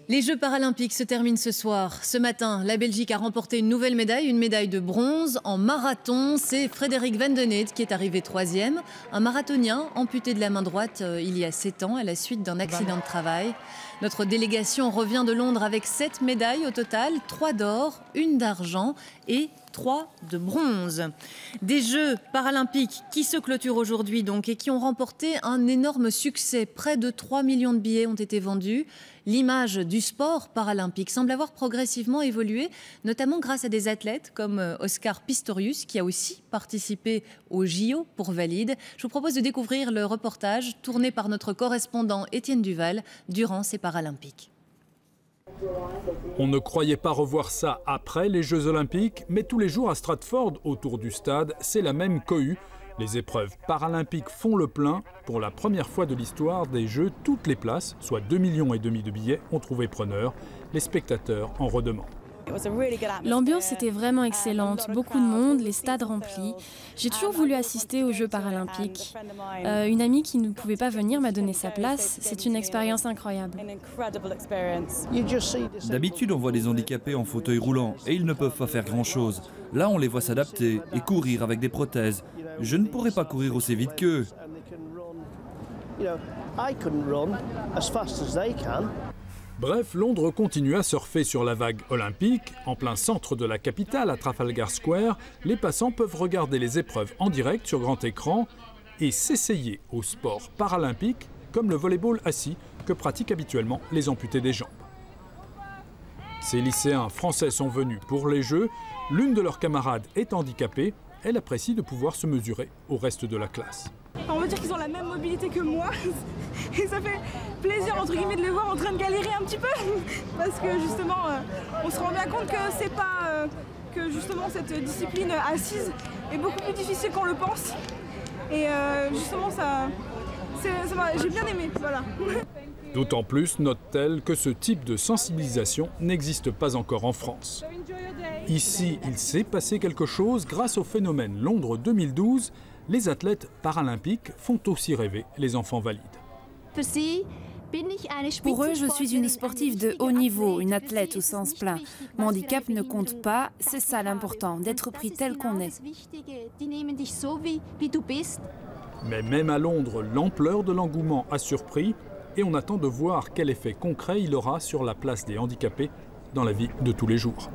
Les Jeux paralympiques se terminent ce soir. Ce matin, la Belgique a remporté une nouvelle médaille, une médaille de bronze en marathon. C'est Frédéric Vandenait qui est arrivé 3e, un marathonien amputé de la main droite il y a 7 ans à la suite d'un accident de travail. Notre délégation revient de Londres avec 7 médailles au total, 3 d'or, 1 d'argent et 3 de bronze. Des Jeux paralympiques qui se clôturent aujourd'hui donc et qui ont remporté un énorme succès. Près de 3 millions de billets ont été vendus. L'image du sport paralympique semble avoir progressivement évolué, notamment grâce à des athlètes comme Oscar Pistorius qui a aussi participé au JO pour Valide. Je vous propose de découvrir le reportage tourné par notre correspondant Étienne Duval durant ces Paralympiques. On ne croyait pas revoir ça après les Jeux Olympiques, mais tous les jours à Stratford, autour du stade, c'est la même cohue. Les épreuves paralympiques font le plein. Pour la première fois de l'histoire des Jeux, toutes les places, soit 2,5 millions de billets, ont trouvé preneur. Les spectateurs en redemandent. L'ambiance était vraiment excellente, beaucoup de monde, les stades remplis. J'ai toujours voulu assister aux Jeux paralympiques. Une amie qui ne pouvait pas venir m'a donné sa place. C'est une expérience incroyable. D'habitude, on voit des handicapés en fauteuil roulant et ils ne peuvent pas faire grand-chose. Là, on les voit s'adapter et courir avec des prothèses. Je ne pourrais pas courir aussi vite qu'eux. Bref, Londres continue à surfer sur la vague olympique. En plein centre de la capitale, à Trafalgar Square, les passants peuvent regarder les épreuves en direct sur grand écran et s'essayer au sport paralympique comme le volleyball assis que pratiquent habituellement les amputés des jambes. Ces lycéens français sont venus pour les Jeux. L'une de leurs camarades est handicapée. Elle apprécie de pouvoir se mesurer au reste de la classe. On va dire qu'ils ont la même mobilité que moi et ça fait plaisir entre guillemets de les voir en train de galérer un petit peu parce que justement on se rend bien compte que c'est pas que justement cette discipline assise est beaucoup plus difficile qu'on le pense et justement j'ai bien aimé, voilà. D'autant plus, note-t-elle, que ce type de sensibilisation n'existe pas encore en France. Ici, il s'est passé quelque chose grâce au phénomène Londres 2012. Les athlètes paralympiques font aussi rêver les enfants valides. Pour eux, je suis une sportive de haut niveau, une athlète au sens plein. Mon handicap ne compte pas, c'est ça l'important, d'être pris tel qu'on est. Mais même à Londres, l'ampleur de l'engouement a surpris et on attend de voir quel effet concret il aura sur la place des handicapés dans la vie de tous les jours.